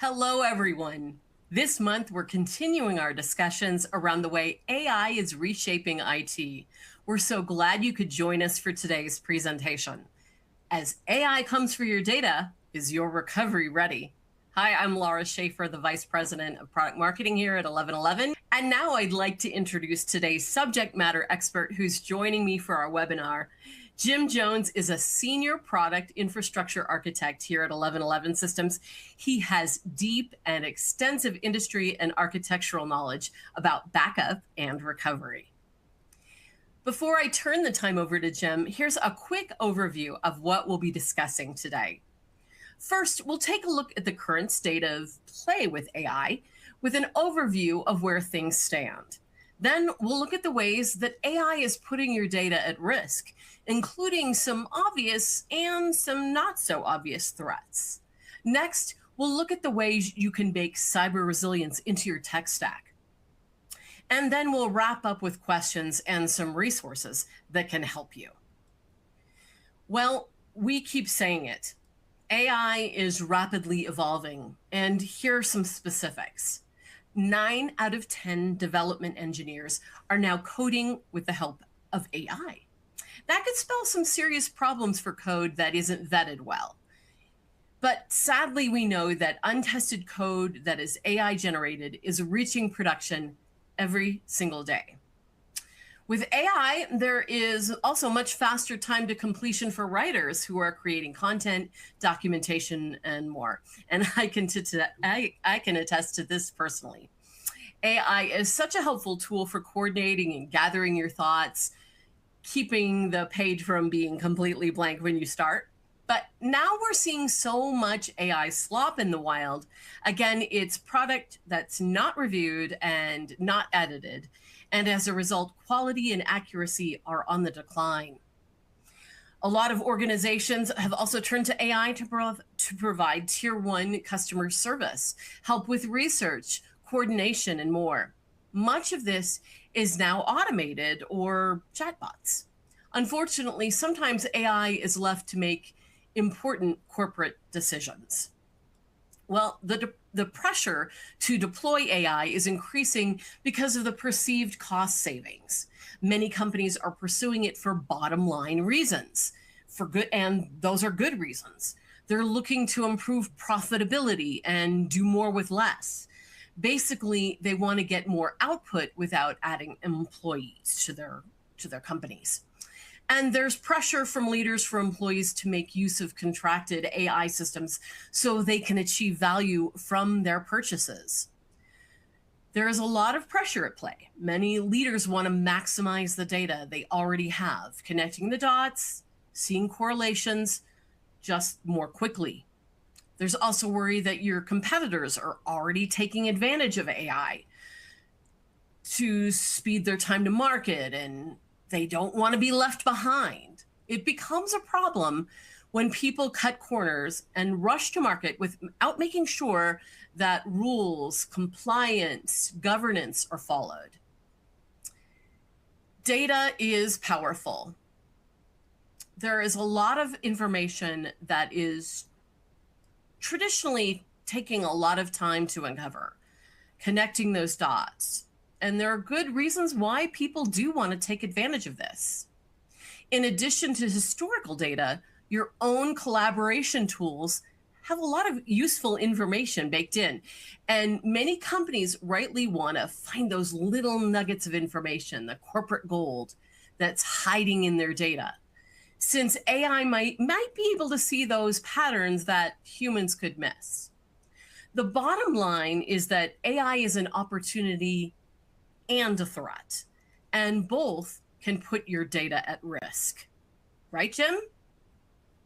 Hello, everyone. This month, we're continuing our discussions around the way AI is reshaping IT. We're so glad you could join us for today's presentation. As AI comes for your data, is your recovery ready? Hi, I'm Laura Shafer, the Vice President of Product Marketing here at 1111. And now I'd like to introduce today's subject matter expert who's joining me for our webinar. Jim Jones is a senior product infrastructure architect here at 1111 Systems. He has deep and extensive industry and architectural knowledge about backup and recovery. Before I turn the time over to Jim, here's a quick overview of what we'll be discussing today. First, we'll take a look at the current state of play with AI with an overview of where things stand. Then we'll look at the ways that AI is putting your data at risk, including some obvious and some not so obvious threats. Next, we'll look at the ways you can bake cyber resilience into your tech stack. And then we'll wrap up with questions and some resources that can help you. Well, we keep saying it. AI is rapidly evolving, and here are some specifics. 9 out of 10 development engineers are now coding with the help of AI. That could spell some serious problems for code that isn't vetted well. But sadly, we know that untested code that is AI generated is reaching production every single day. With AI, there is also much faster time to completion for writers who are creating content, documentation, and more. And I can attest to this personally. AI is such a helpful tool for coordinating and gathering your thoughts, keeping the page from being completely blank when you start. But now we're seeing so much AI slop in the wild. Again, it's product that's not reviewed and not edited. And as a result, quality and accuracy are on the decline. A lot of organizations have also turned to AI to provide tier 1 customer service, help with research, coordination, and more. Much of this is now automated or chatbots. Unfortunately, sometimes AI is left to make important corporate decisions. Well, the pressure to deploy AI is increasing because of the perceived cost savings. Many companies are pursuing it for bottom line reasons, and those are good reasons. They're looking to improve profitability and do more with less. Basically, they want to get more output without adding employees to their companies. And there's pressure from leaders for employees to make use of contracted AI systems so they can achieve value from their purchases. There is a lot of pressure at play. Many leaders want to maximize the data they already have, connecting the dots, seeing correlations just more quickly. There's also worry that your competitors are already taking advantage of AI to speed their time to market, and they don't want to be left behind. It becomes a problem when people cut corners and rush to market without making sure that rules, compliance, governance are followed. Data is powerful. There is a lot of information that is traditionally taking a lot of time to uncover, connecting those dots. And there are good reasons why people do want to take advantage of this. In addition to historical data, your own collaboration tools have a lot of useful information baked in. And many companies rightly want to find those little nuggets of information, the corporate gold that's hiding in their data, since AI might be able to see those patterns that humans could miss. The bottom line is that AI is an opportunity and a threat, and both can put your data at risk. Right, Jim?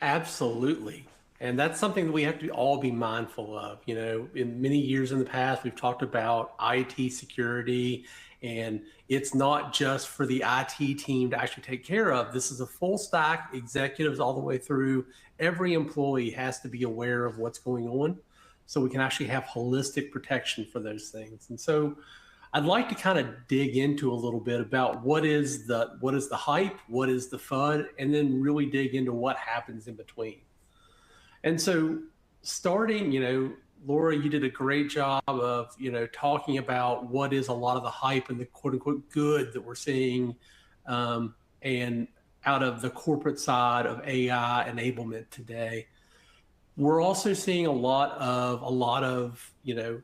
Absolutely. And that's something that we have to all be mindful of. You know, in many years in the past, we've talked about IT security, and it's not just for the IT team to actually take care of. This is a full stack, executives all the way through. Every employee has to be aware of what's going on so we can actually have holistic protection for those things. And so I'd like to kind of dig into a little bit about what is the hype, what is the FUD, and then really dig into what happens in between. And so starting, Laura, you did a great job of, talking about what is a lot of the hype and the quote unquote good that we're seeing, and out of the corporate side of AI enablement today. We're also seeing a lot of,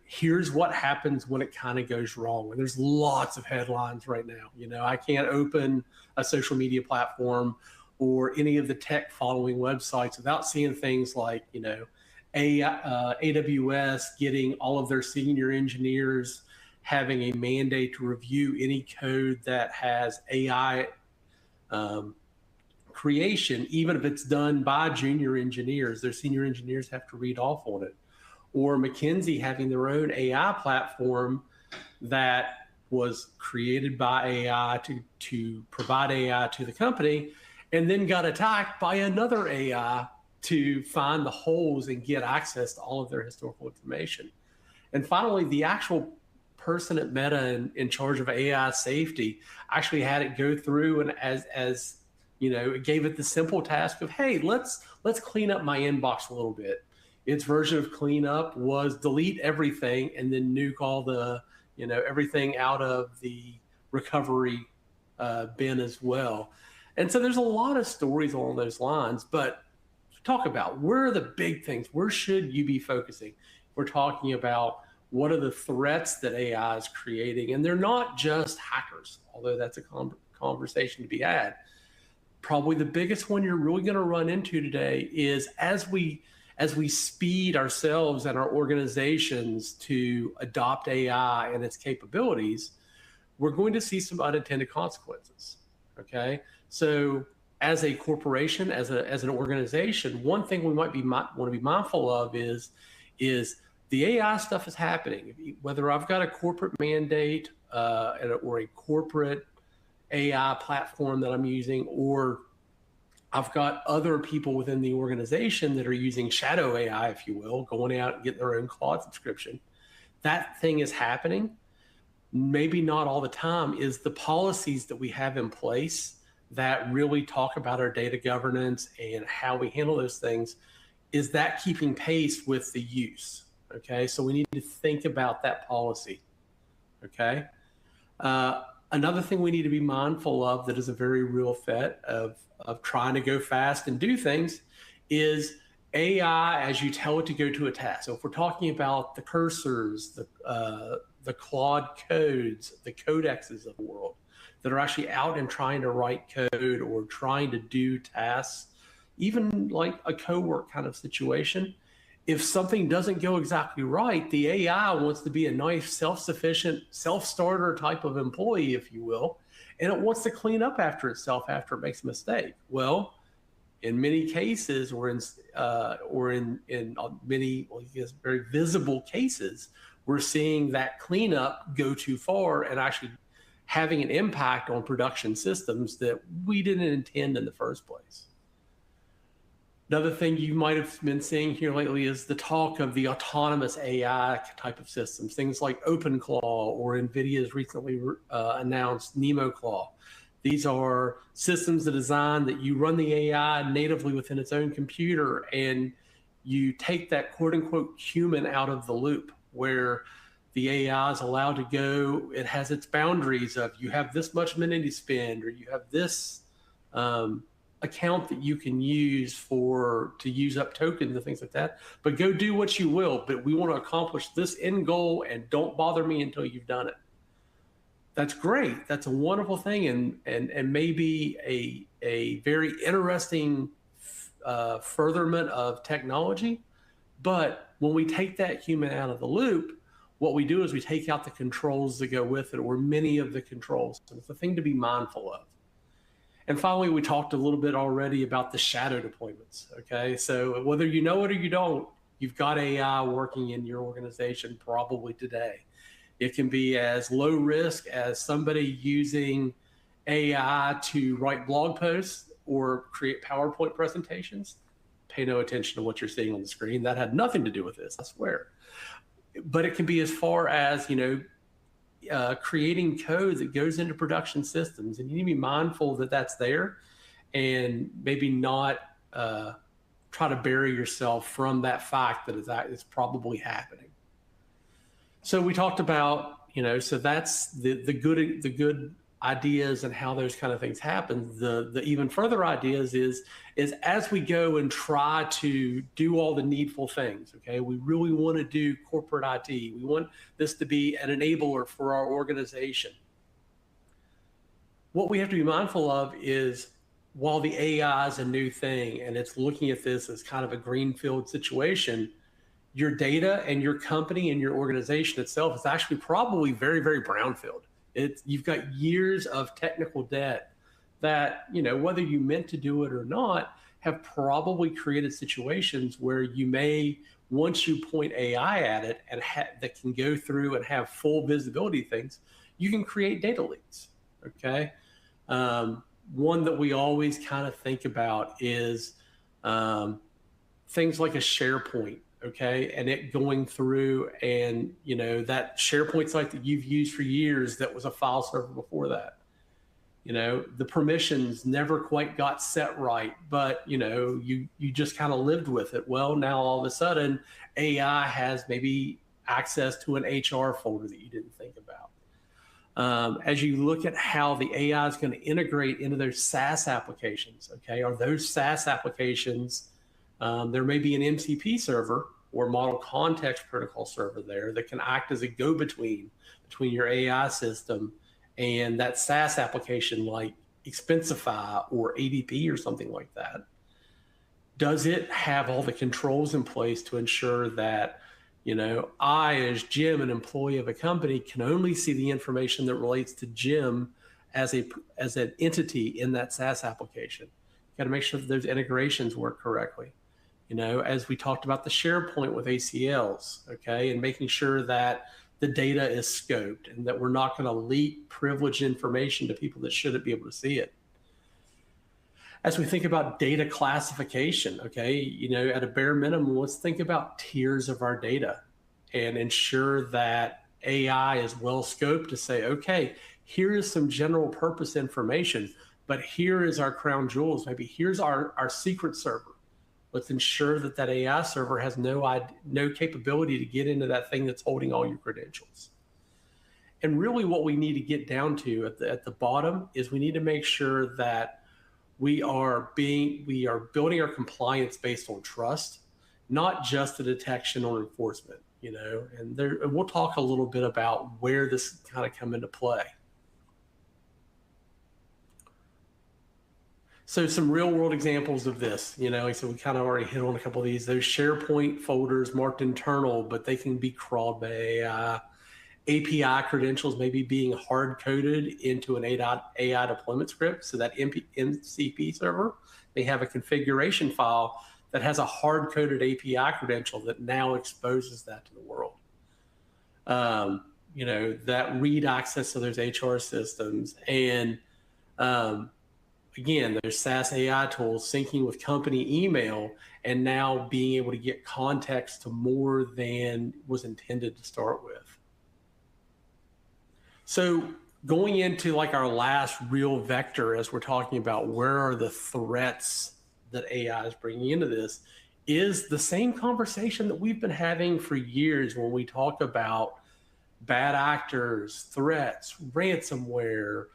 here's what happens when it kind of goes wrong. And there's lots of headlines right now. I can't open a social media platform or any of the tech following websites without seeing things like, AWS getting all of their senior engineers having a mandate to review any code that has AI creation, even if it's done by junior engineers. Their senior engineers have to read off on it. Or McKinsey having their own AI platform that was created by AI to provide AI to the company, and then got attacked by another AI to find the holes and get access to all of their historical information. And finally, the actual person at Meta in charge of AI safety actually had it go through and as it gave it the simple task of, hey, let's clean up my inbox a little bit. Its version of cleanup was delete everything and then nuke all the, everything out of the recovery bin as well. And so there's a lot of stories along those lines, but talk about where are the big things? Where should you be focusing? We're talking about what are the threats that AI is creating, and they're not just hackers, although that's a conversation to be had. Probably the biggest one you're really going to run into today is as we speed ourselves and our organizations to adopt AI and its capabilities, we're going to see some unintended consequences. Okay, so as a corporation, as an organization, one thing we want to be mindful of is the AI stuff is happening. Whether I've got a corporate mandate or a corporate AI platform that I'm using, or I've got other people within the organization that are using shadow AI, if you will, going out and getting their own Claude subscription. That thing is happening. Maybe not all the time. Is the policies that we have in place that really talk about our data governance and how we handle those things, is that keeping pace with the use? Okay, so we need to think about that policy. Okay. Another thing we need to be mindful of that is a very real threat of trying to go fast and do things is AI as you tell it to go to a task. So if we're talking about the cursors, the Claude codes, the codexes of the world that are actually out and trying to write code or trying to do tasks, even like a co-work kind of situation, if something doesn't go exactly right, the AI wants to be a nice, self-sufficient, self-starter type of employee, if you will, and it wants to clean up after itself after it makes a mistake. Well, in many cases, or in many, well, I guess, very visible cases, we're seeing that cleanup go too far and actually having an impact on production systems that we didn't intend in the first place. Another thing you might have been seeing here lately is the talk of the autonomous AI type of systems, things like OpenClaw or NVIDIA's recently announced NemoClaw. These are systems that design that you run the AI natively within its own computer and you take that quote unquote human out of the loop where the AI is allowed to go. It has its boundaries of you have this much money to spend or you have this account that you can use to use up tokens and things like that, but go do what you will, but we want to accomplish this end goal and don't bother me until you've done it. That's great. That's a wonderful thing and maybe a very interesting furtherment of technology. But when we take that human out of the loop, what we do is we take out the controls that go with it, or many of the controls. So it's a thing to be mindful of. And finally, we talked a little bit already about the shadow deployments. Okay, so whether you know it or you don't, you've got AI working in your organization probably today. It can be as low risk as somebody using AI to write blog posts or create PowerPoint presentations. Pay no attention to what you're seeing on the screen. That had nothing to do with this, I swear. But it can be as far as, creating code that goes into production systems, and you need to be mindful that that's there and maybe not try to bury yourself from that fact that it's probably happening. So we talked about, so that's the good ideas and how those kind of things happen. The even further ideas is as we go and try to do all the needful things, okay, we really want to do corporate IT. We want this to be an enabler for our organization. What we have to be mindful of is, while the AI is a new thing and it's looking at this as kind of a greenfield situation, your data and your company and your organization itself is actually probably very, very brownfield. You've got years of technical debt that, whether you meant to do it or not, have probably created situations where you may, once you point AI at it and that can go through and have full visibility of things, you can create data leaks, okay? One that we always kind of think about is things like a SharePoint, okay, and it going through and, that SharePoint site that you've used for years that was a file server before that. The permissions never quite got set right, but, you just kind of lived with it. Well, now all of a sudden, AI has maybe access to an HR folder that you didn't think about. As you look at how the AI is going to integrate into those SaaS applications, okay, are those SaaS applications, there may be an MCP server or model context protocol server there that can act as a go-between between your AI system and that SaaS application like Expensify or ADP or something like that. Does it have all the controls in place to ensure that, I, as Jim, an employee of a company, can only see the information that relates to Jim as an entity in that SaaS application? You got to make sure that those integrations work correctly. As we talked about the SharePoint with ACLs, okay, and making sure that the data is scoped and that we're not going to leak privileged information to people that shouldn't be able to see it. As we think about data classification, okay, at a bare minimum, let's think about tiers of our data and ensure that AI is well scoped to say, okay, here is some general purpose information, but here is our crown jewels. Maybe here's our secret server. Let's ensure that that AI server has no capability to get into that thing that's holding all your credentials. And really what we need to get down to at the bottom is we need to make sure that we are building our compliance based on trust, not just the detection or enforcement, and we'll talk a little bit about where this kind of come into play. So some real world examples of this, so we kind of already hit on a couple of these. Those SharePoint folders marked internal, but they can be crawled by AI. API credentials may be being hard-coded into an AI deployment script. So that MCP server, they have a configuration file that has a hard-coded API credential that now exposes that to the world. That read access to those HR systems. And again, there's SaaS AI tools syncing with company email and now being able to get context to more than was intended to start with. So going into like our last real vector, as we're talking about where are the threats that AI is bringing into this, is the same conversation that we've been having for years when we talk about bad actors, threats, ransomware,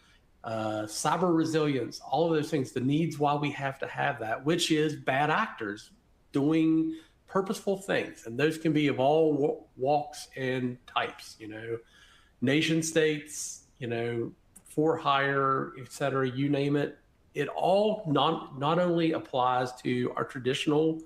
cyber resilience, all of those things, the needs why we have to have that, which is bad actors doing purposeful things. And those can be of all walks and types, nation states, for hire, et cetera, you name it. It all not only applies to our traditional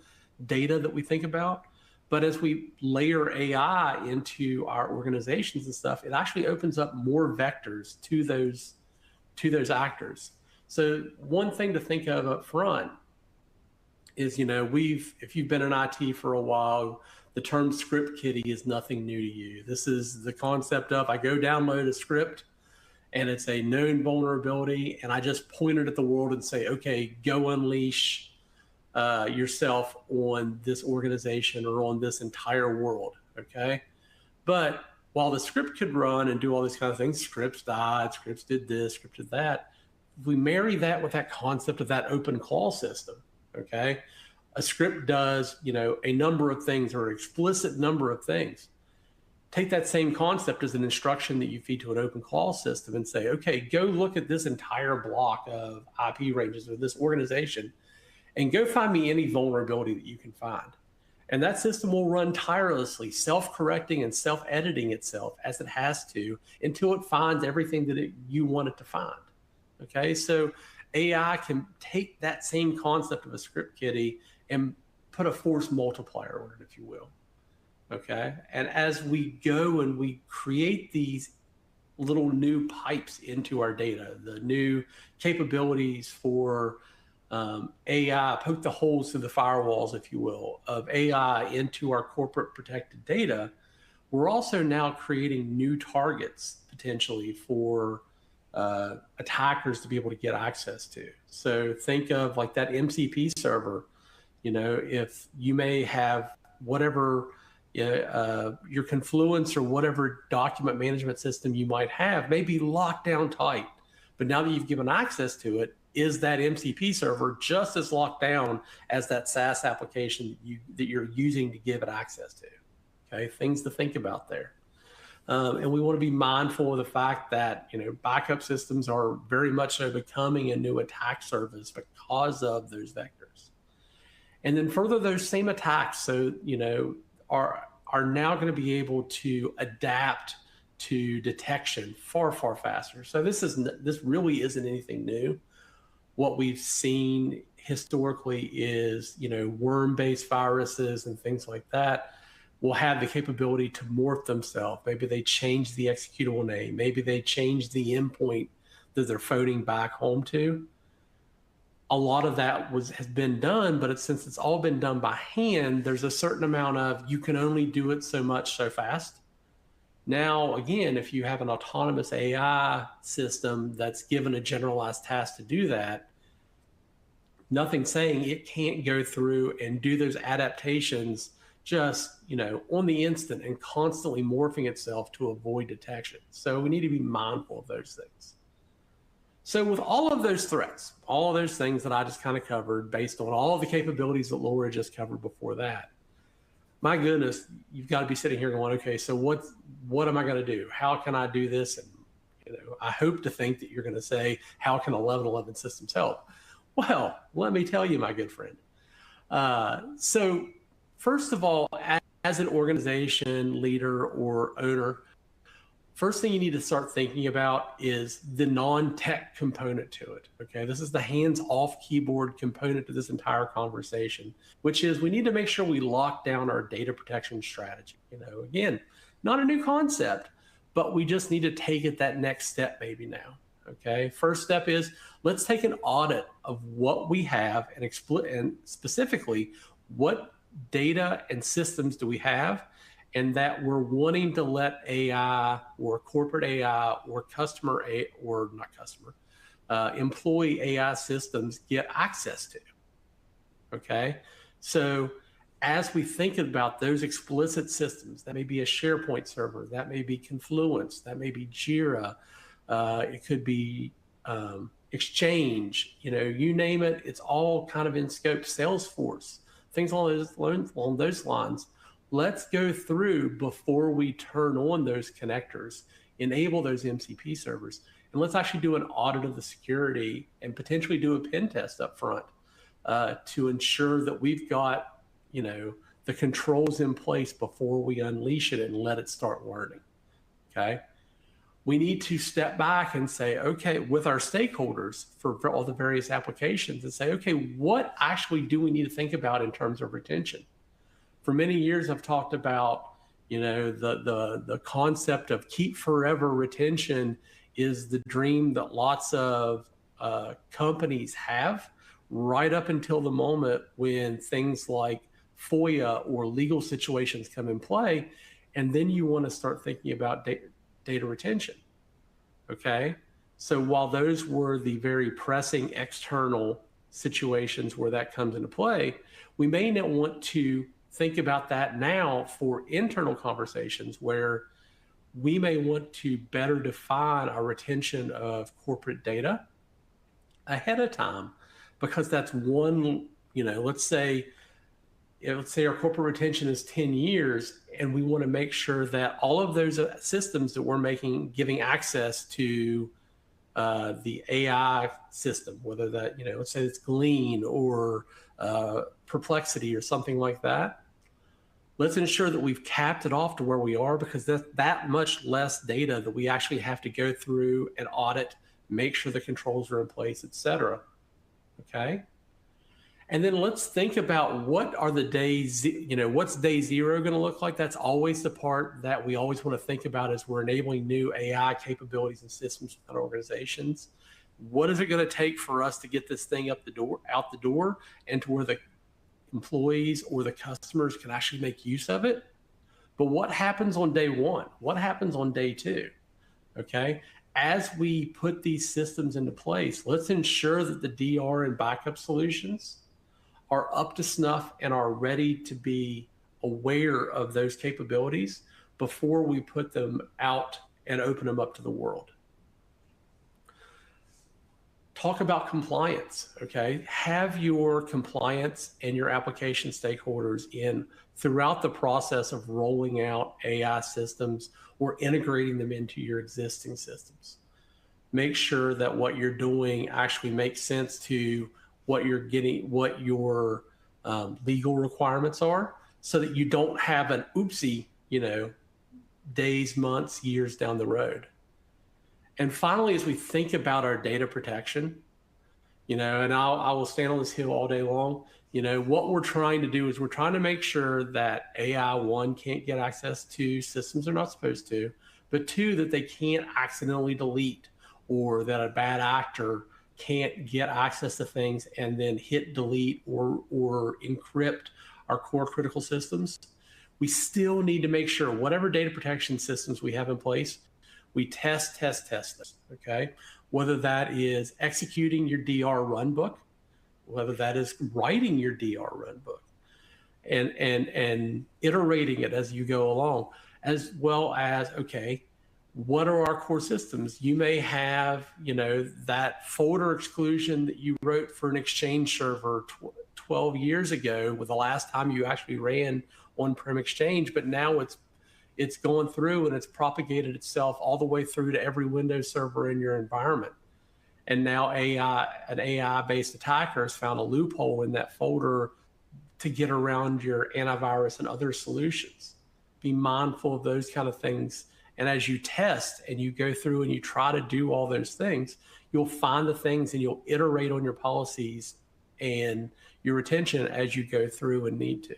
data that we think about, but as we layer AI into our organizations and stuff, it actually opens up more vectors to those actors. So one thing to think of up front is, if you've been in IT for a while, the term script kiddie is nothing new to you. This is the concept of I go download a script and it's a known vulnerability and I just point it at the world and say, okay, go unleash yourself on this organization or on this entire world, okay? But while the script could run and do all these kind of things, scripts died, scripts did this, scripts did that. If we marry that with that concept of that open call system, okay? a script does, a number of things or an explicit number of things. Take that same concept as an instruction that you feed to an open call system and say, okay, go look at this entire block of IP ranges of this organization and go find me any vulnerability that you can find. And that system will run tirelessly, self-correcting and self-editing itself as it has to until it finds everything that you want it to find. Okay, so AI can take that same concept of a script kiddie and put a force multiplier on it, if you will. Okay, and as we go and we create these little new pipes into our data, the new capabilities for AI, poke the holes through the firewalls, if you will, of AI into our corporate protected data, we're also now creating new targets potentially for attackers to be able to get access to. So think of like that MCP server, if you may have whatever your Confluence or whatever document management system you might have may be locked down tight. But now that you've given access to it, is that MCP server just as locked down as that SaaS application that you're using to give it access to? Okay, things to think about there. And we want to be mindful of the fact that backup systems are very much so becoming a new attack surface because of those vectors. And then further, those same attacks, so are now going to be able to adapt to detection far faster. So this really isn't anything new. What we've seen historically is worm-based viruses and things like that will have the capability to morph themselves. Maybe they change the executable name. Maybe they change the endpoint that they're phoning back home to. A lot of that has been done, but since it's all been done by hand, there's a certain amount of you can only do it so much so fast. Now, again, if you have an autonomous AI system that's given a generalized task to do that, nothing saying it can't go through and do those adaptations just, on the instant and constantly morphing itself to avoid detection. So we need to be mindful of those things. So with all of those threats, all of those things that I just kind of covered based on all of the capabilities that Laura just covered before that, my goodness, you've got to be sitting here going, okay, so what am I going to do? How can I do this? And I hope to think that you're going to say, how can 1111 systems help? Well, let me tell you, my good friend. So first of all, as an organization leader or owner, first thing you need to start thinking about is the non-tech component to it. Okay, this is the hands-off keyboard component to this entire conversation, which is we need to make sure we lock down our data protection strategy. Again, not a new concept, but we just need to take it that next step maybe now. Okay, first step is let's take an audit of what we have and specifically what data and systems do we have, and that we're wanting to let AI or corporate AI or employee AI systems get access to. Okay, so as we think about those explicit systems, that may be a SharePoint server, that may be Confluence, that may be Jira, it could be Exchange, you name it, it's all kind of in scope, Salesforce, things along those lines. Let's go through before we turn on those connectors, enable those MCP servers, and let's actually do an audit of the security and potentially do a pen test up front to ensure that we've got, the controls in place before we unleash it and let it start learning. Okay. We need to step back and say, okay, with our stakeholders for all the various applications and say, okay, what actually do we need to think about in terms of retention? For many years, I've talked about, the concept of keep forever retention is the dream that lots of companies have right up until the moment when things like FOIA or legal situations come in play. And then you want to start thinking about data retention. Okay. So while those were the very pressing external situations where that comes into play, we may not want to think about that now for internal conversations where we may want to better define our retention of corporate data ahead of time, because that's one, let's say let's say our corporate retention is 10 years, and we want to make sure that all of those systems that we're giving access to the AI system, whether that, let's say it's Glean or Perplexity or something like that, let's ensure that we've capped it off to where we are, because that's that much less data that we actually have to go through and audit, make sure the controls are in place, et cetera. Okay. And then let's think about what are the days, what's day zero going to look like? That's always the part that we always want to think about as we're enabling new AI capabilities and systems within organizations. What is it going to take for us to get this thing out the door, and to where the employees or the customers can actually make use of it? But what happens on day one? What happens on day two? Okay. As we put these systems into place, let's ensure that the DR and backup solutions are up to snuff and are ready to be aware of those capabilities before we put them out and open them up to the world. Talk about compliance, okay? Have your compliance and your application stakeholders in throughout the process of rolling out AI systems or integrating them into your existing systems. Make sure that what you're doing actually makes sense to what you're getting, what your legal requirements are, so that you don't have an oopsie, days, months, years down the road. And finally, as we think about our data protection, and I will stand on this hill all day long, what we're trying to do is we're trying to make sure that AI, one, can't get access to systems they're not supposed to, but two, that they can't accidentally delete, or that a bad actor can't get access to things and then hit delete or encrypt our core critical systems. We still need to make sure whatever data protection systems we have in place, we test this, okay? Whether that is executing your DR runbook, whether that is writing your DR runbook, and iterating it as you go along, as well as, okay, what are our core systems? You may have, that folder exclusion that you wrote for an Exchange server 12 years ago with the last time you actually ran on-prem Exchange, but now it's gone through and it's propagated itself all the way through to every Windows server in your environment. And now an AI-based attacker has found a loophole in that folder to get around your antivirus and other solutions. Be mindful of those kind of things. And as you test and you go through and you try to do all those things, you'll find the things and you'll iterate on your policies and your retention as you go through and need to.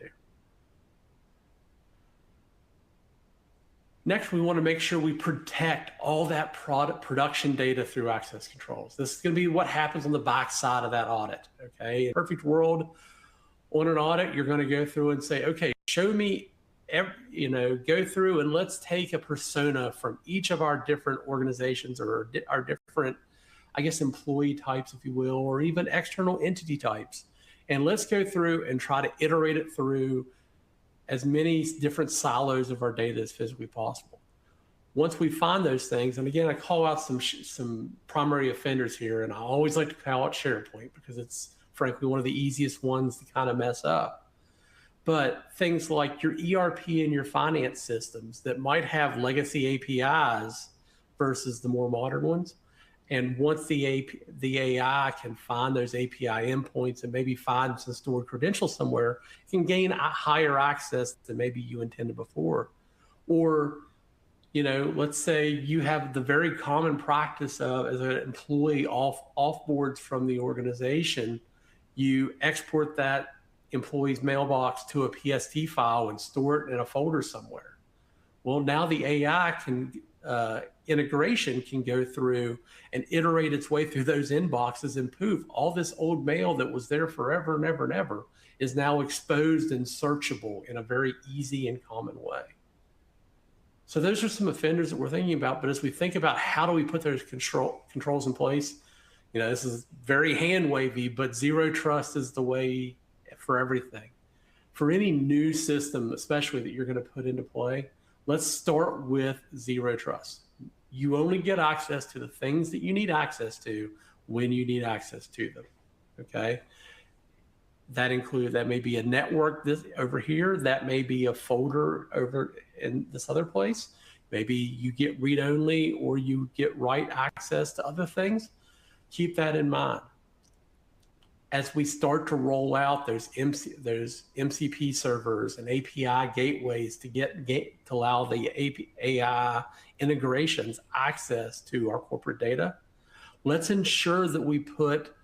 Next, we want to make sure we protect all that production data through access controls. This is going to be what happens on the back side of that audit, okay? In a perfect world, on an audit, you're going to go through and say, okay, show me, go through and let's take a persona from each of our different organizations or our different, I guess, employee types, if you will, or even external entity types. And let's go through and try to iterate it through as many different silos of our data as physically possible. Once we find those things, and again, I call out some primary offenders here, and I always like to call out SharePoint because it's frankly one of the easiest ones to kind of mess up. But things like your ERP and your finance systems that might have legacy APIs versus the more modern ones. And once the AI can find those API endpoints and maybe find some stored credentials somewhere, it can gain a higher access than maybe you intended before. Or, let's say you have the very common practice of, as an employee offboards from the organization, you export that employee's mailbox to a PST file and store it in a folder somewhere. Well, now the AI integration can go through and iterate its way through those inboxes, and poof, all this old mail that was there forever and ever and ever is now exposed and searchable in a very easy and common way. So those are some offenders that we're thinking about. But as we think about how do we put those controls in place, this is very hand wavy, but zero trust is the way for everything. For any new system, especially that you're going to put into play, let's start with zero trust. You only get access to the things that you need access to when you need access to them, okay? That may be a network this over here. That may be a folder over in this other place. Maybe you get read only or you get write access to other things. Keep that in mind. As we start to roll out those MCP servers and API gateways to allow the AI integrations access to our corporate data, let's ensure that we put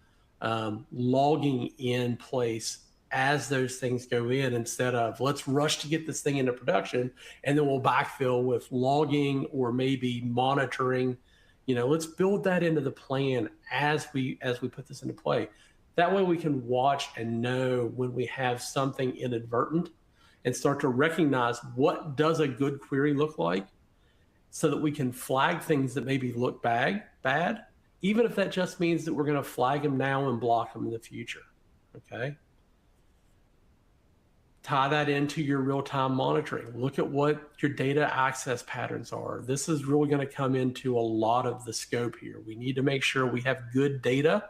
logging in place as those things go in, instead of let's rush to get this thing into production and then we'll backfill with logging or maybe monitoring. Let's build that into the plan as we put this into play. That way we can watch and know when we have something inadvertent and start to recognize what does a good query look like, so that we can flag things that maybe look bad, even if that just means that we're going to flag them now and block them in the future. Okay. Tie that into your real-time monitoring. Look at what your data access patterns are. This is really going to come into a lot of the scope here. We need to make sure we have good data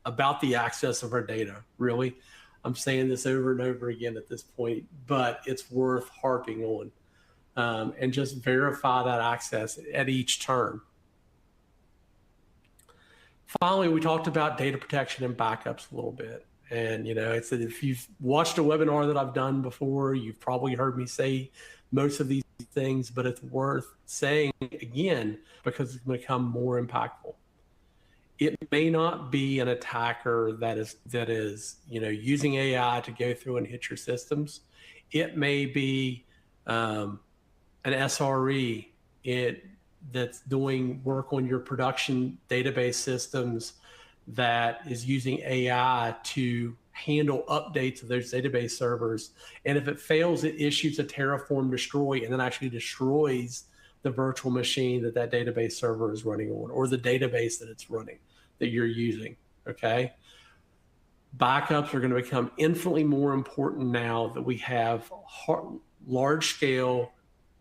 about the access of our data. Really, I'm saying this over and over again at this point, but it's worth harping on, and just verify that access at each turn. Finally, we talked about data protection and backups a little bit. And, if you've watched a webinar that I've done before, you've probably heard me say most of these things, but it's worth saying again because it's going to become more impactful. It may not be an attacker that is using AI to go through and hit your systems. It may be an SRE that's doing work on your production database systems that is using AI to handle updates of those database servers. And if it fails, it issues a Terraform destroy and then actually destroys the virtual machine that database server is running on, or the database that it's running, that you're using. Okay. Backups are going to become infinitely more important now that we have large scale,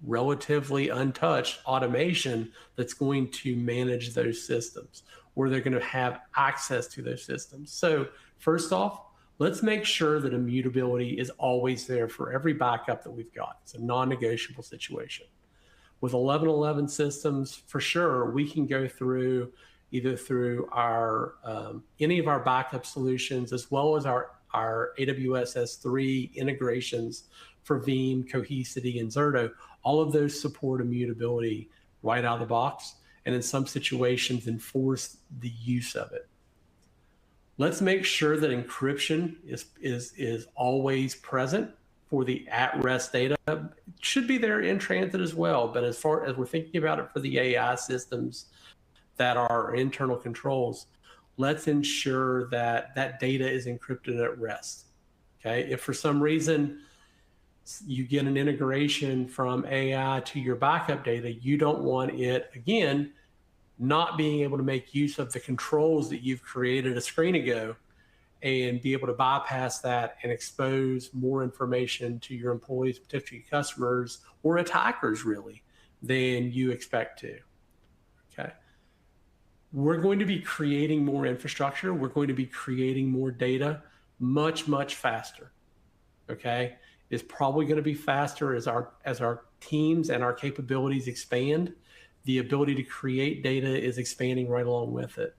relatively untouched automation that's going to manage those systems, or they're going to have access to those systems. So first off, let's make sure that immutability is always there for every backup that we've got. It's a non-negotiable situation. With 1111 systems, for sure, we can go through either through our any of our backup solutions, as well as our AWS S3 integrations for Veeam, Cohesity, and Zerto. All of those support immutability right out of the box, and in some situations enforce the use of it. Let's make sure that encryption is always present for the at-rest data. It should be there in transit as well, but as far as we're thinking about it for the AI systems that are internal controls, let's ensure that that data is encrypted at rest. Okay, if for some reason you get an integration from AI to your backup data, you don't want it, again, not being able to make use of the controls that you've created a screen ago and be able to bypass that and expose more information to your employees, potentially customers, or attackers really, than you expect to. Okay. We're going to be creating more infrastructure. We're going to be creating more data much, much faster. Okay. It's probably going to be faster as our teams and our capabilities expand. The ability to create data is expanding right along with it.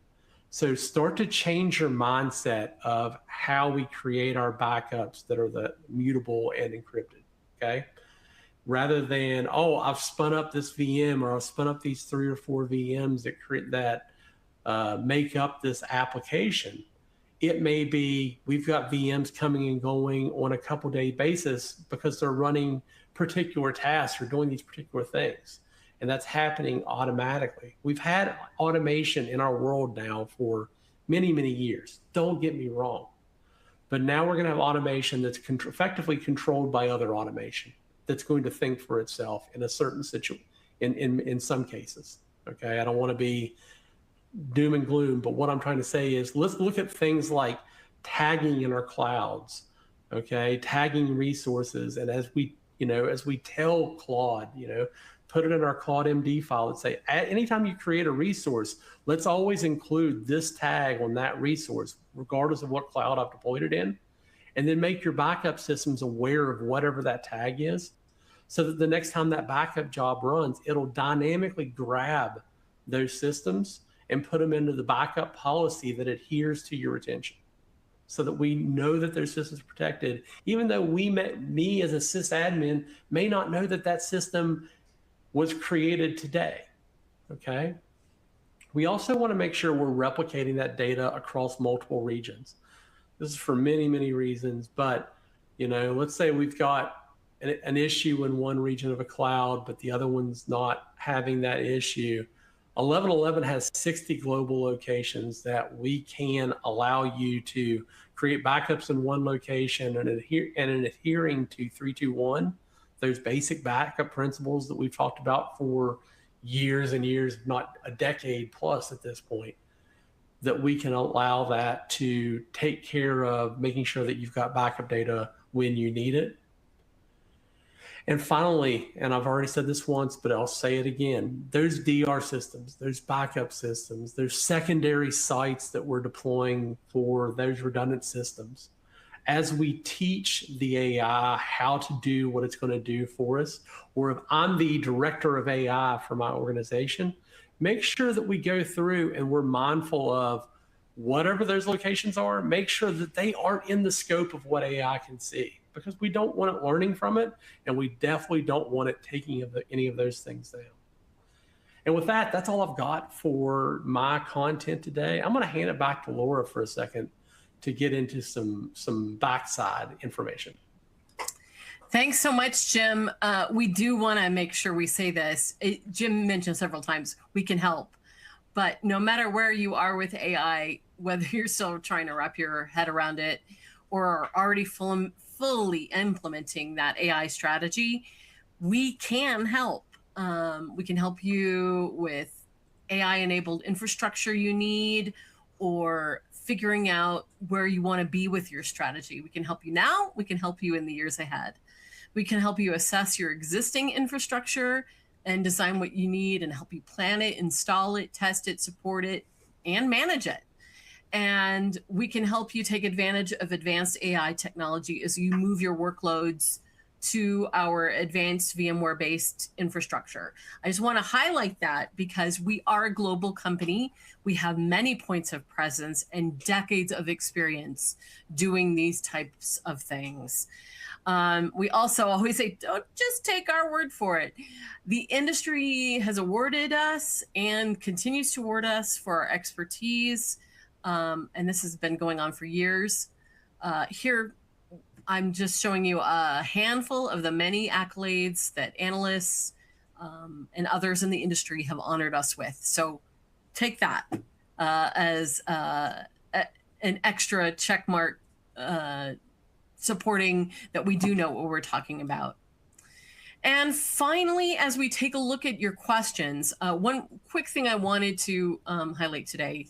So start to change your mindset of how we create our backups that are the mutable and encrypted, okay? Rather than, oh, I've spun up this VM, or I've spun up these 3 or 4 VMs that make up this application. It may be we've got VMs coming and going on a couple-day basis because they're running particular tasks or doing these particular things. And that's happening automatically. We've had automation in our world now for many, many years. Don't get me wrong. But now we're going to have automation that's effectively controlled by other automation that's going to think for itself in a certain situation, in some cases. Okay, I don't want to be doom and gloom, but what I'm trying to say is let's look at things like tagging in our clouds, okay, tagging resources. And as we tell Claude, put it in our Claude MD file and say, anytime you create a resource, let's always include this tag on that resource, regardless of what cloud I've deployed it in. and then make your backup systems aware of whatever that tag is, so that the next time that backup job runs, it'll dynamically grab those systems and put them into the backup policy that adheres to your retention, so that we know that those systems are protected, even though me as a sysadmin may not know that that system was created today. Okay. We also want to make sure we're replicating that data across multiple regions. This is for many, many reasons, but let's say we've got an issue in one region of a cloud, but the other one's not having that issue. 1111 has 60 global locations that we can allow you to create backups in one location and adhering to 321, those basic backup principles that we've talked about for years and years, not a decade plus at this point, that we can allow that to take care of making sure that you've got backup data when you need it. And finally, and I've already said this once, but I'll say it again, those DR systems, those backup systems, those secondary sites that we're deploying for those redundant systems, as we teach the AI how to do what it's going to do for us, or if I'm the director of AI for my organization, make sure that we go through and we're mindful of whatever those locations are, make sure that they aren't in the scope of what AI can see, because we don't want it learning from it, and we definitely don't want it taking any of those things down. And with that, that's all I've got for my content today. I'm going to hand it back to Laura for a second to get into some backside information. Thanks so much, Jim. We do want to make sure we say this. Jim mentioned several times, we can help. But no matter where you are with AI, whether you're still trying to wrap your head around it or are already fully implementing that AI strategy, we can help. We can help you with AI-enabled infrastructure you need, or figuring out where you want to be with your strategy. We can help you now. We can help you in the years ahead. We can help you assess your existing infrastructure and design what you need, and help you plan it, install it, test it, support it, and manage it. And we can help you take advantage of advanced AI technology as you move your workloads to our advanced VMware-based infrastructure. I just want to highlight that because we are a global company. We have many points of presence and decades of experience doing these types of things. We also always say, don't just take our word for it. The industry has awarded us and continues to award us for our expertise. And this has been going on for years. Here, I'm just showing you a handful of the many accolades that analysts and others in the industry have honored us with. So take that as an extra check mark supporting that we do know what we're talking about. And finally, as we take a look at your questions, one quick thing I wanted to highlight today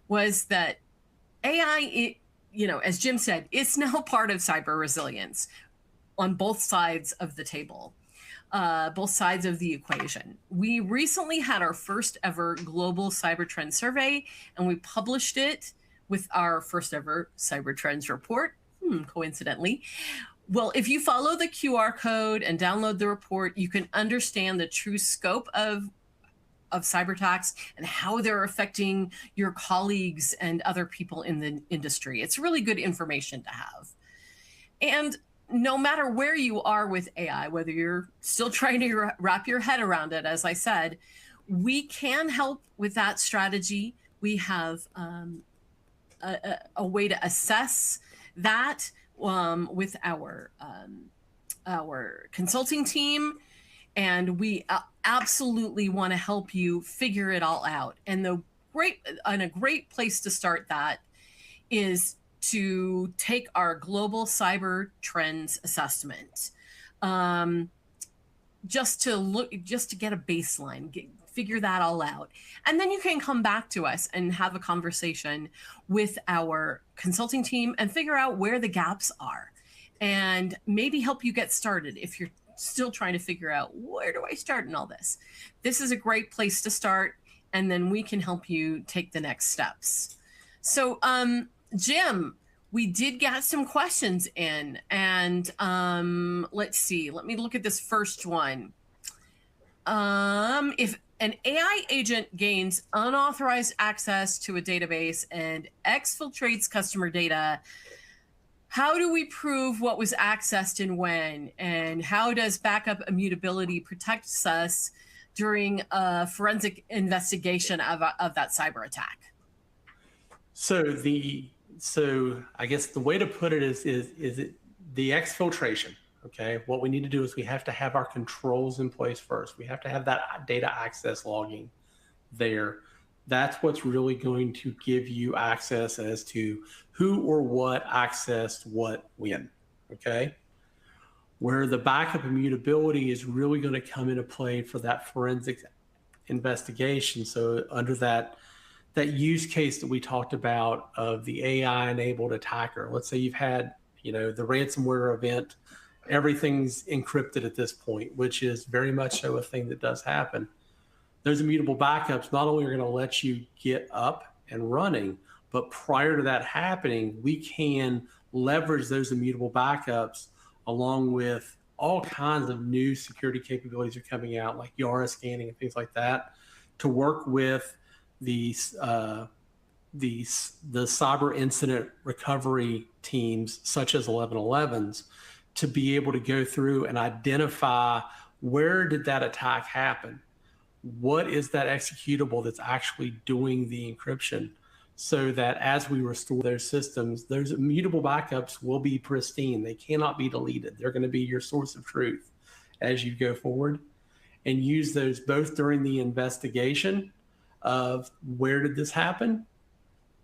was that AI, as Jim said, it's now part of cyber resilience on both sides of the table, both sides of the equation. We recently had our first ever global cyber trend survey, and we published it with our first ever cyber trends report, coincidentally. Well, if you follow the QR code and download the report, you can understand the true scope of cyber attacks and how they're affecting your colleagues and other people in the industry. It's really good information to have. And no matter where you are with AI, whether you're still trying to wrap your head around it, as I said, we can help with that strategy. We have a way to assess that with our consulting team, and we absolutely want to help you figure it all out. And a great place to start that is to take our global cyber trends assessment, just to get a baseline, figure that all out. And then you can come back to us and have a conversation with our consulting team and figure out where the gaps are, and maybe help you get started if you're still trying to figure out, where do I start in all this? This is a great place to start, and then we can help you take the next steps. So, Jim, We did get some questions in, and let's see. Let me look at this first one. If an AI agent gains unauthorized access to a database and exfiltrates customer data, how do we prove what was accessed and when? And how does backup immutability protect us during a forensic investigation of that cyber attack? So I guess the way to put it is it the exfiltration. Okay, what we need to do is we have to have our controls in place first. We have to have that data access logging there. That's what's really going to give you access as to who or what accessed what when. Okay, where the backup immutability is really going to come into play for that forensic investigation. So under that use case that we talked about of the AI enabled attacker, let's say you've had, the ransomware event, everything's encrypted at this point, which is very much so a thing that does happen. Those immutable backups not only are going to let you get up and running, but prior to that happening, we can leverage those immutable backups along with all kinds of new security capabilities are coming out, like Yara scanning and things like that, to work with the cyber incident recovery teams, such as 1111s, to be able to go through and identify where did that attack happen? What is that executable that's actually doing the encryption? So that as we restore those systems, those immutable backups will be pristine. They cannot be deleted. They're going to be your source of truth as you go forward, and use those both during the investigation of where did this happen.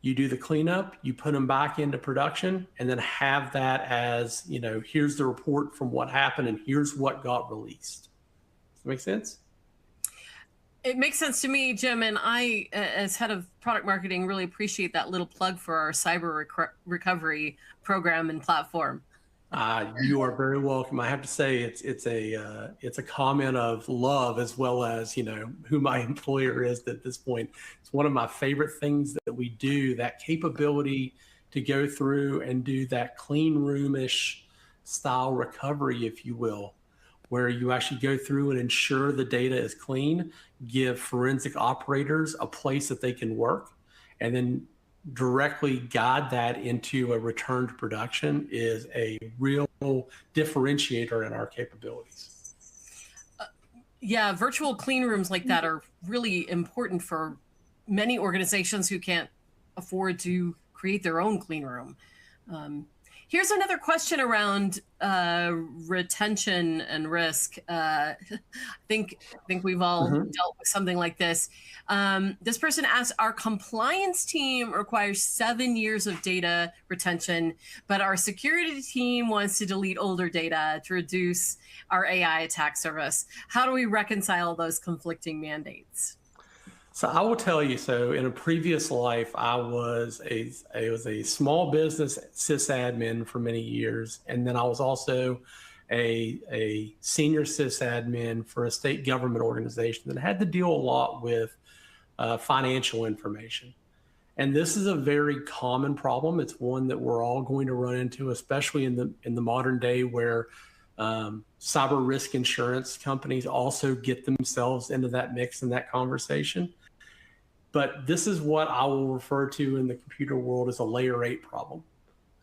You do the cleanup, you put them back into production, and then have that as, here's the report from what happened and here's what got released. Does that make sense? It makes sense to me, Jim, and I, as head of product marketing, really appreciate that little plug for our cyber recovery program and platform. You are very welcome. I have to say it's a comment of love, as well as who my employer is at this point. It's one of my favorite things that we do. That capability to go through and do that clean room-ish style recovery, if you will, where you actually go through and ensure the data is clean, give forensic operators a place that they can work, and then directly guide that into a return to production is a real differentiator in our capabilities. Yeah, virtual clean rooms like that are really important for many organizations who can't afford to create their own clean room. Here's another question around retention and risk. I think we've all dealt with something like this. This person asks, our compliance team requires 7 years of data retention, but our security team wants to delete older data to reduce our AI attack service. How do we reconcile those conflicting mandates? So I will tell you, so in a previous life, I was a small business sysadmin for many years. And then I was also a senior sysadmin for a state government organization that had to deal a lot with financial information. And this is a very common problem. It's one that we're all going to run into, especially in the modern day, where cyber risk insurance companies also get themselves into that mix and that conversation. But this is what I will refer to in the computer world as a layer 8 problem.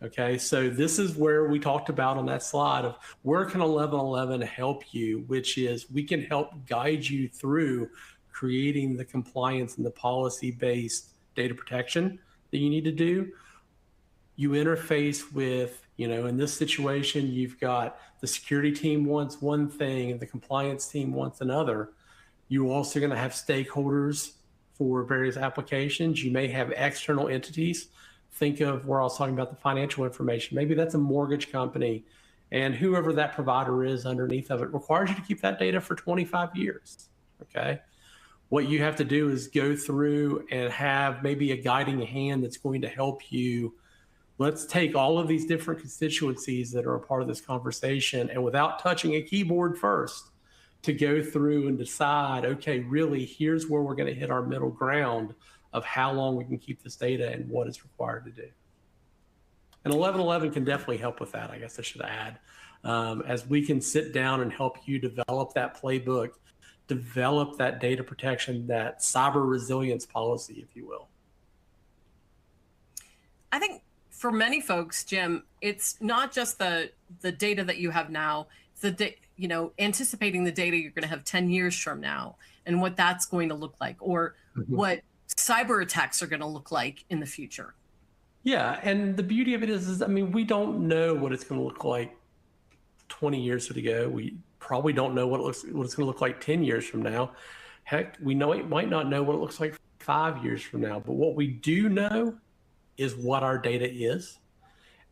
Okay, so this is where we talked about on that slide of where can 1111 help you, which is we can help guide you through creating the compliance and the policy-based data protection that you need to do. You interface with, in this situation, you've got the security team wants one thing and the compliance team wants another. You're also going to have stakeholders for various applications. You may have external entities. Think of where I was talking about the financial information. Maybe that's a mortgage company, and whoever that provider is underneath of it requires you to keep that data for 25 years. Okay. What you have to do is go through and have maybe a guiding hand that's going to help you. Let's take all of these different constituencies that are a part of this conversation, and without touching a keyboard first, to go through and decide, okay, really, here's where we're going to hit our middle ground of how long we can keep this data and what it's required to do. And 1111 can definitely help with that, I guess I should add, as we can sit down and help you develop that playbook, develop that data protection, that cyber resilience policy, if you will. I think for many folks, Jim, it's not just the data that you have now. It's anticipating the data you're going to have 10 years from now and what that's going to look like, or what cyber attacks are going to look like in the future. Yeah, and the beauty of it is, I mean, we don't know what it's going to look like 20 years ago. We probably don't know what it's going to look like 10 years from now. Heck, we might not know what it looks like 5 years from now. But what we do know is what our data is,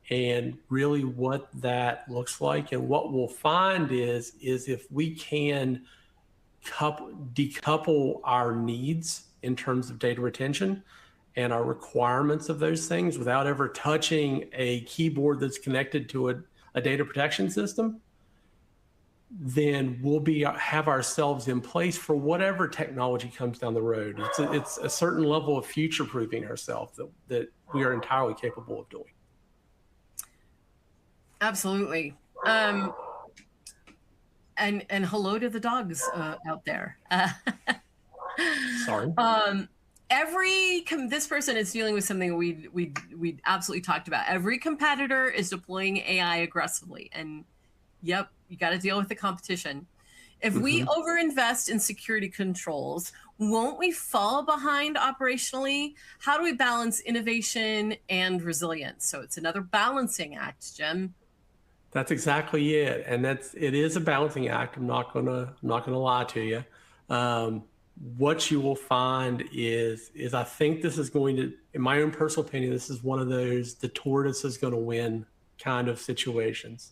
and really what that looks like. And what we'll find is if we can decouple our needs in terms of data retention and our requirements of those things without ever touching a keyboard that's connected to a data protection system, then we'll have ourselves in place for whatever technology comes down the road. It's a certain level of future-proofing ourselves that we are entirely capable of doing. Absolutely. And hello to the dogs out there. Sorry. This person is dealing with something we absolutely talked about. Every competitor is deploying AI aggressively, and yep, you got to deal with the competition. If we overinvest in security controls, won't we fall behind operationally? How do we balance innovation and resilience? So it's another balancing act, Jim. That's exactly it, and it is a balancing act. I'm not gonna lie to you. What you will find is I think this is going to, in my own personal opinion, this is one of those the tortoise is going to win kind of situations.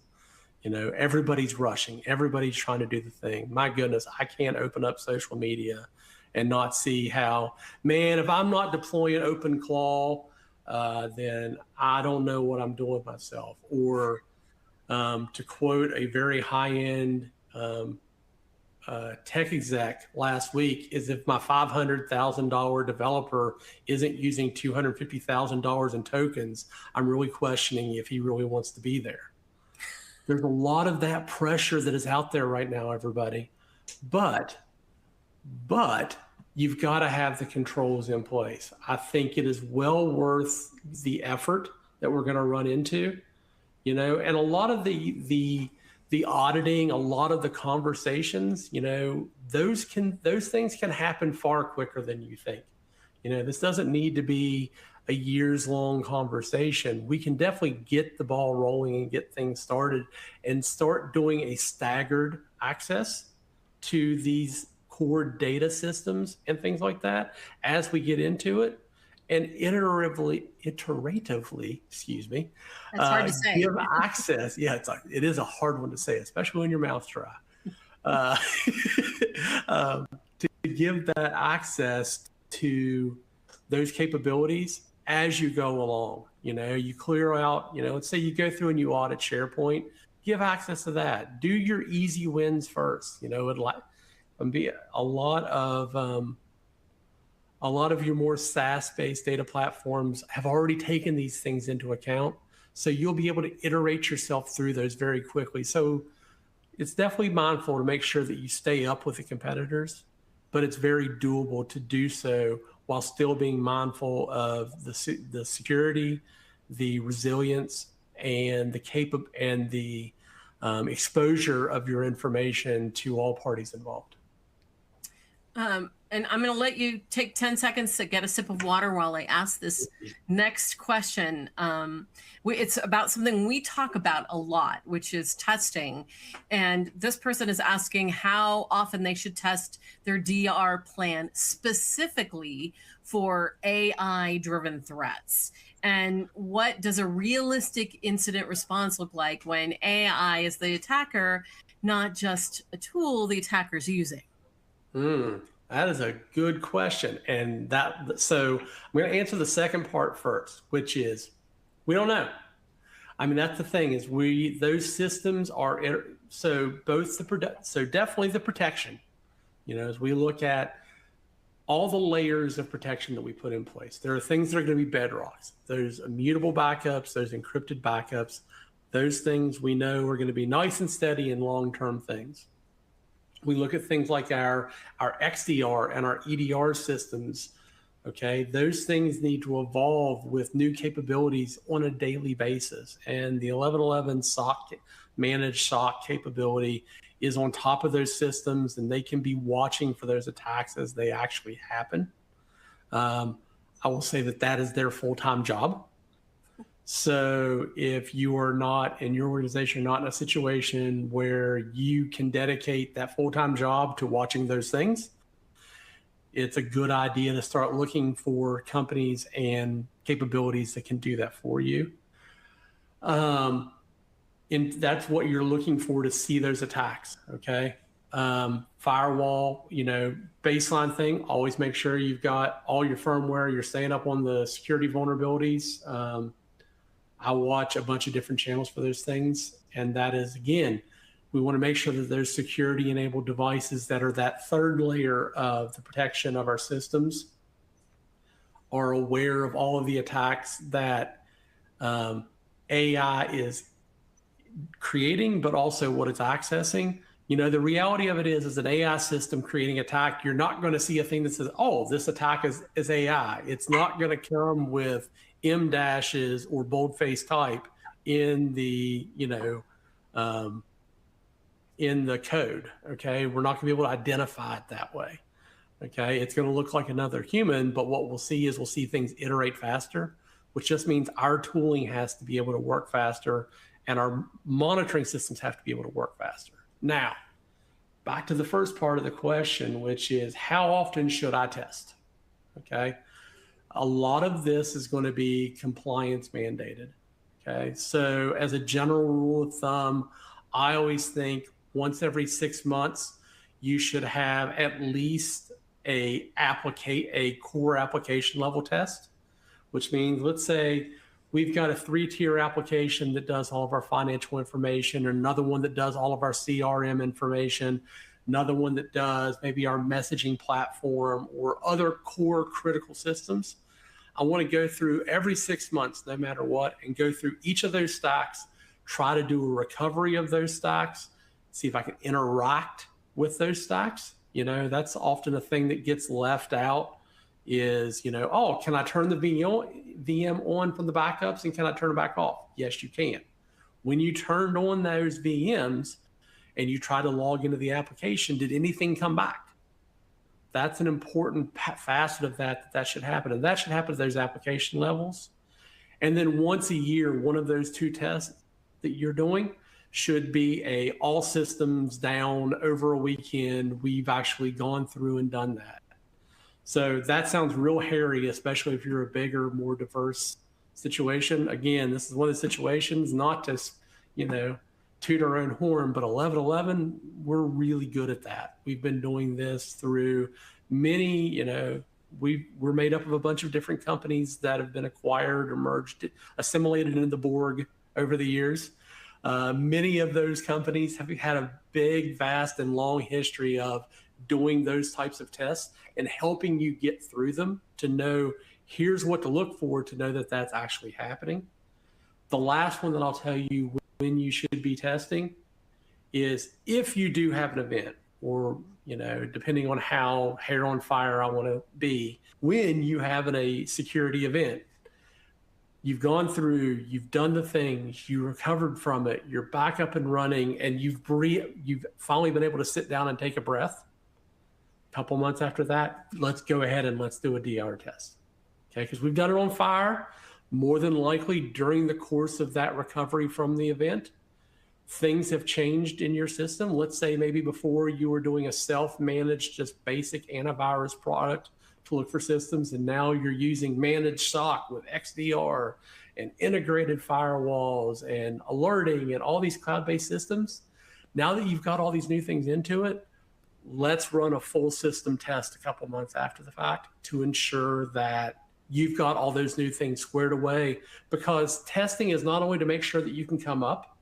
You know, everybody's rushing, everybody's trying to do the thing. My goodness, I can't open up social media and not see how, man, if I'm not deploying OpenClaw, then I don't know what I'm doing myself. Or to quote a very high-end tech exec last week, is if my $500,000 developer isn't using $250,000 in tokens, I'm really questioning if he really wants to be there. There's a lot of that pressure that is out there right now, everybody. But you've got to have the controls in place. I think it is well worth the effort that we're going to run into, you know, and a lot of the auditing, a lot of the conversations, you know, those things can happen far quicker than you think. You know, this doesn't need to be a years-long conversation. We can definitely get the ball rolling and get things started and start doing a staggered access to these core data systems and things like that as we get into it, and iteratively, excuse me, that's hard to say. Give access. Yeah, it is a hard one to say, especially when your mouth's dry. To give that access to those capabilities as you go along. You know, you clear out, you know, let's say you go through and you audit SharePoint, give access to that. Do your easy wins first. You know, it'll be a lot of your more SaaS-based data platforms have already taken these things into account. So you'll be able to iterate yourself through those very quickly. So it's definitely mindful to make sure that you stay up with the competitors, but it's very doable to do so while still being mindful of the security, the resilience, and the exposure of your information to all parties involved. And I'm going to let you take 10 seconds to get a sip of water while I ask this next question. It's about something we talk about a lot, which is testing. And this person is asking how often they should test their DR plan specifically for AI-driven threats. And what does a realistic incident response look like when AI is the attacker, not just a tool the attacker's using? That is a good question. And so I'm going to answer the second part first, which is we don't know. I mean, that's the thing is those systems are, so definitely the protection, you know, as we look at all the layers of protection that we put in place. There are things that are going to be bedrocks. There's immutable backups, there's encrypted backups. Those things we know are going to be nice and steady and long-term things. We look at things like our XDR and our EDR systems. Okay, those things need to evolve with new capabilities on a daily basis. And the 1111 SOC, managed SOC capability is on top of those systems, and they can be watching for those attacks as they actually happen. I will say that that is their full-time job. So if you are not in your organization, not in a situation where you can dedicate that full-time job to watching those things, it's a good idea to start looking for companies and capabilities that can do that for you. And that's what you're looking for to see those attacks, okay? Firewall, baseline thing, always make sure you've got all your firmware, you're staying up on the security vulnerabilities. I watch a bunch of different channels for those things. And that is, again, we want to make sure that there's security enabled devices that are that third layer of the protection of our systems, are aware of all of the attacks that AI is creating, but also what it's accessing. The reality of it is an AI system creating attack, you're not going to see a thing that says, oh, this attack is AI. It's not going to come with M dashes or boldface type in the, in the code. Okay. We're not going to be able to identify it that way. Okay. It's going to look like another human, but what we'll see is we'll see things iterate faster, which just means our tooling has to be able to work faster and our monitoring systems have to be able to work faster. Now, back to the first part of the question, which is how often should I test? Okay. A lot of this is going to be compliance mandated. Okay. So as a general rule of thumb, I always think once every 6 months, you should have at least a core application level test, which means, let's say we've got a 3-tier application that does all of our financial information, or another one that does all of our CRM information, another one that does maybe our messaging platform or other core critical systems. I want to go through every 6 months, no matter what, and go through each of those stacks, try to do a recovery of those stacks, see if I can interact with those stacks. That's often a thing that gets left out is, oh, can I turn the VM on from the backups and can I turn it back off? Yes, you can. When you turned on those VMs and you try to log into the application, did anything come back? That's an important facet of that should happen. And that should happen at those application levels. And then once a year, one of those 2 tests that you're doing should be a all systems down over a weekend. We've actually gone through and done that. So that sounds real hairy, especially if you're a bigger, more diverse situation. Again, this is one of the situations, not to, toot our own horn, but 1111, we're really good at that. We've been doing this through many, we're made up of a bunch of different companies that have been acquired or merged, assimilated into the Borg over the years. Many of those companies have had a big, vast, and long history of doing those types of tests and helping you get through them to know here's what to look for to know that that's actually happening. The last one that I'll tell you when you should be testing is if you do have an event, or depending on how hair on fire I want to be, when you have a security event, you've gone through, you've done the things, you recovered from it, you're back up and running, and you've finally been able to sit down and take a breath. A couple months after that, let's go ahead and let's do a DR test. Okay, because we've done it on fire. More than likely during the course of that recovery from the event, things have changed in your system. Let's say maybe before you were doing a self-managed, just basic antivirus product to look for systems, and now you're using managed SOC with XDR and integrated firewalls and alerting and all these cloud-based systems. Now that you've got all these new things into it, let's run a full system test a couple months after the fact to ensure that you've got all those new things squared away, because testing is not only to make sure that you can come up,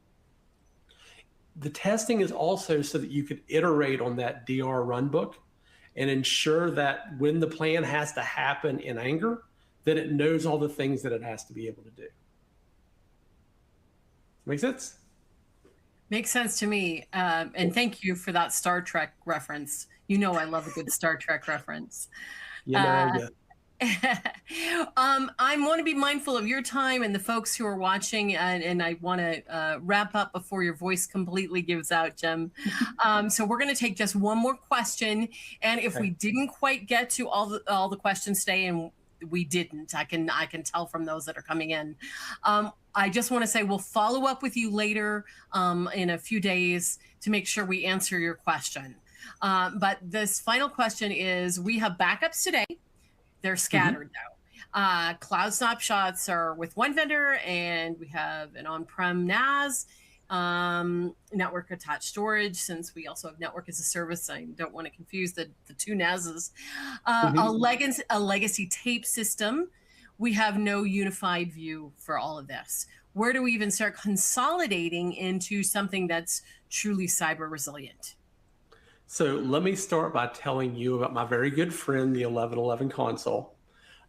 the testing is also so that you could iterate on that DR runbook and ensure that when the plan has to happen in anger, that it knows all the things that it has to be able to do. Make sense? Makes sense to me. And thank you for that Star Trek reference. You know I love a good Star Trek reference. You know, yeah. I want to be mindful of your time and the folks who are watching, and I want to wrap up before your voice completely gives out, Jim. So we're going to take just one more question, and if we didn't quite get to all the questions today, and we didn't, I can tell from those that are coming in. I just want to say we'll follow up with you later in a few days to make sure we answer your question. But this final question is: we have backups today. They're scattered though. Cloud snapshots are with one vendor, and we have an on-prem NAS, network attached storage, since we also have network as a service. I don't want to confuse the two NASs. A legacy tape system. We have no unified view for all of this. Where do we even start consolidating into something that's truly cyber resilient? So let me start by telling you about my very good friend, the 1111 console.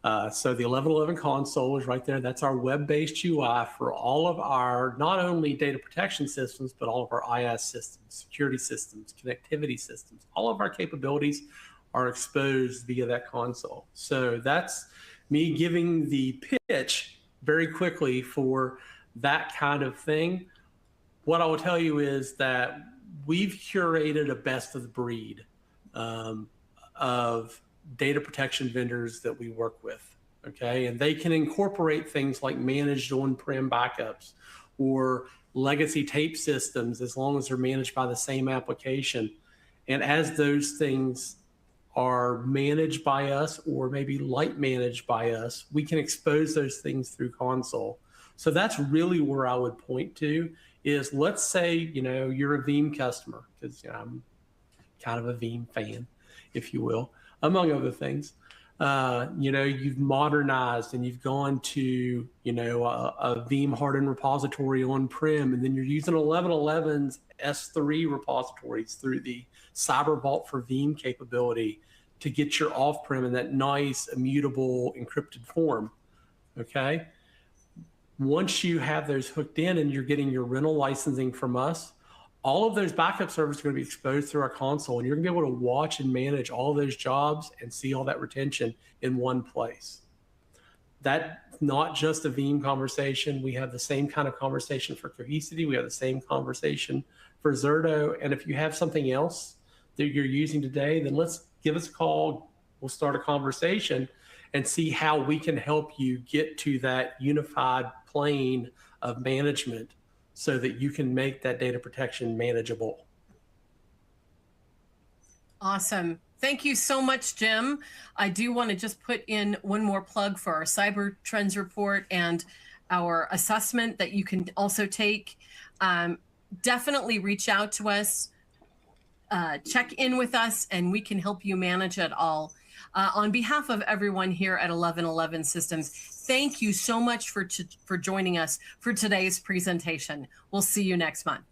So the 1111 console is right there. That's our web-based UI for all of our, not only data protection systems, but all of our IaaS systems, security systems, connectivity systems. All of our capabilities are exposed via that console. So that's me giving the pitch very quickly for that kind of thing. What I will tell you is that we've curated a best of the breed of data protection vendors that we work with, okay? And they can incorporate things like managed on-prem backups or legacy tape systems, as long as they're managed by the same application. And as those things are managed by us, or maybe light managed by us, we can expose those things through console. So that's really where I would point to is, let's say, you're a Veeam customer, because I'm kind of a Veeam fan, if you will, among other things. You've modernized and you've gone to, a Veeam hardened repository on-prem, and then you're using 1111's S3 repositories through the Cyber Vault for Veeam capability to get your off-prem in that nice, immutable, encrypted form, okay? Once you have those hooked in and you're getting your rental licensing from us, all of those backup servers are going to be exposed through our console, and you're going to be able to watch and manage all of those jobs and see all that retention in one place. That's not just a Veeam conversation. We have the same kind of conversation for Cohesity. We have the same conversation for Zerto. And if you have something else that you're using today, then give us a call. We'll start a conversation and see how we can help you get to that unified plane of management so that you can make that data protection manageable. Awesome. Thank you so much, Jim. I do want to just put in one more plug for our cyber trends report and our assessment that you can also take. Definitely reach out to us, check in with us, and we can help you manage it all. On behalf of everyone here at 1111 Systems, thank you so much for joining us for today's presentation. We'll see you next month.